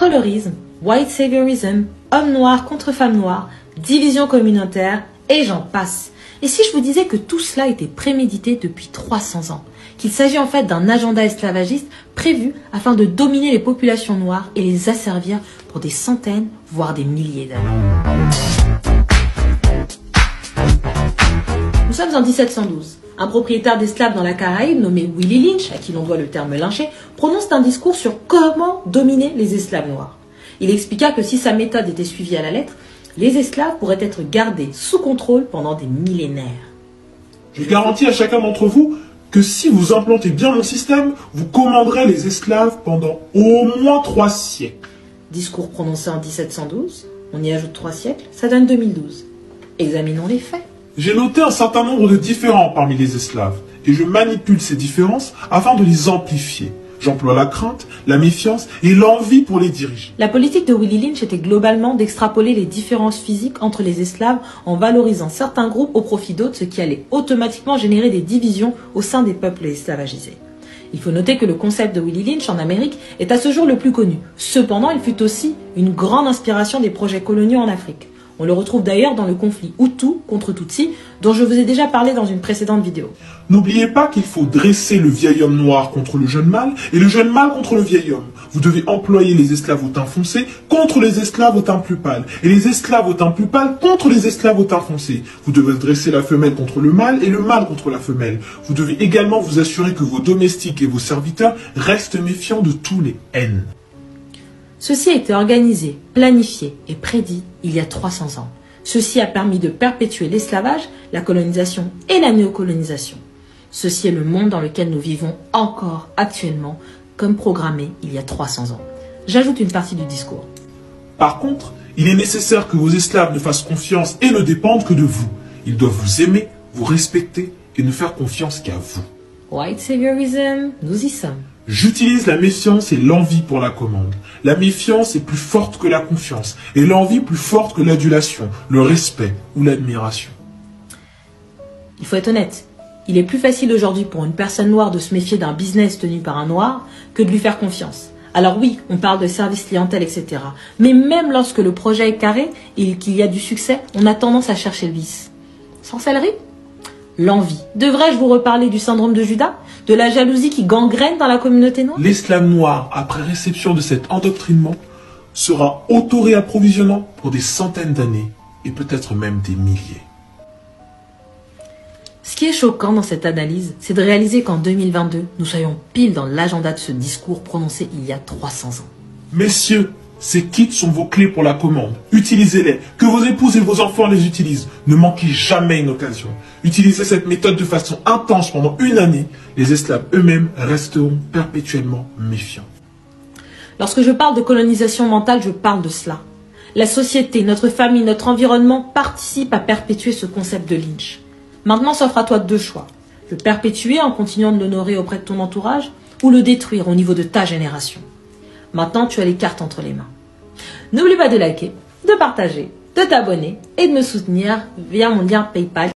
colorisme, white saviorism, homme noir contre femme noire, division communautaire, et j'en passe. Et si je vous disais que tout cela était prémédité depuis 300 ans, qu'il s'agit en fait d'un agenda esclavagiste prévu afin de dominer les populations noires et les asservir pour des centaines, voire des milliers d'années. Nous sommes en 1712. Un propriétaire d'esclaves dans la Caraïbe, nommé Willie Lynch, à qui l'on doit le terme lyncher, prononce un discours sur comment dominer les esclaves noirs. Il expliqua que si sa méthode était suivie à la lettre, les esclaves pourraient être gardés sous contrôle pendant des millénaires. Je garantis à chacun d'entre vous que si vous implantez bien mon système, vous commanderez les esclaves pendant au moins 3 siècles. Discours prononcé en 1712, on y ajoute 3 siècles, ça donne 2012. Examinons les faits. J'ai noté un certain nombre de différends parmi les esclaves, et je manipule ces différences afin de les amplifier. J'emploie la crainte, la méfiance et l'envie pour les diriger. La politique de Willie Lynch était globalement d'extrapoler les différences physiques entre les esclaves en valorisant certains groupes au profit d'autres, ce qui allait automatiquement générer des divisions au sein des peuples esclavagisés. Il faut noter que le concept de Willie Lynch en Amérique est à ce jour le plus connu. Cependant, il fut aussi une grande inspiration des projets coloniaux en Afrique. On le retrouve d'ailleurs dans le conflit Hutu contre Tutsi, dont je vous ai déjà parlé dans une précédente vidéo. N'oubliez pas qu'il faut dresser le vieil homme noir contre le jeune mâle et le jeune mâle contre le vieil homme. Vous devez employer les esclaves au teint foncé contre les esclaves au teint plus pâle et les esclaves au teint plus pâle contre les esclaves au teint foncé. Vous devez dresser la femelle contre le mâle et le mâle contre la femelle. Vous devez également vous assurer que vos domestiques et vos serviteurs restent méfiants de tous les haines. Ceci a été organisé, planifié et prédit il y a 300 ans. Ceci a permis de perpétuer l'esclavage, la colonisation et la néocolonisation. Ceci est le monde dans lequel nous vivons encore actuellement, comme programmé il y a 300 ans. J'ajoute une partie du discours. Par contre, il est nécessaire que vos esclaves ne fassent confiance et ne dépendent que de vous. Ils doivent vous aimer, vous respecter et ne faire confiance qu'à vous. White saviorism, nous y sommes. J'utilise la méfiance et l'envie pour la commande. La méfiance est plus forte que la confiance et l'envie plus forte que l'adulation, le respect ou l'admiration. Il faut être honnête, il est plus facile aujourd'hui pour une personne noire de se méfier d'un business tenu par un noir que de lui faire confiance. Alors oui, on parle de service clientèle, etc. Mais même lorsque le projet est carré et qu'il y a du succès, on a tendance à chercher le vice. Sorcellerie ? L'envie. Devrais-je vous reparler du syndrome de Judas? De la jalousie qui gangrène dans la communauté noire? L'esclave noir, après réception de cet endoctrinement, sera auto-réapprovisionnant pour des centaines d'années et peut-être même des milliers. Ce qui est choquant dans cette analyse, c'est de réaliser qu'en 2022, nous soyons pile dans l'agenda de ce discours prononcé il y a 300 ans. Messieurs, ces kits sont vos clés pour la commande. Utilisez-les. Que vos épouses et vos enfants les utilisent. Ne manquez jamais une occasion. Utilisez cette méthode de façon intense pendant 1 année. Les esclaves eux-mêmes resteront perpétuellement méfiants. Lorsque je parle de colonisation mentale, je parle de cela. La société, notre famille, notre environnement participent à perpétuer ce concept de Lynch. Maintenant s'offre à toi 2 choix. Le perpétuer en continuant de l'honorer auprès de ton entourage ou le détruire au niveau de ta génération. Maintenant, tu as les cartes entre les mains. N'oublie pas de liker, de partager, de t'abonner et de me soutenir via mon lien PayPal.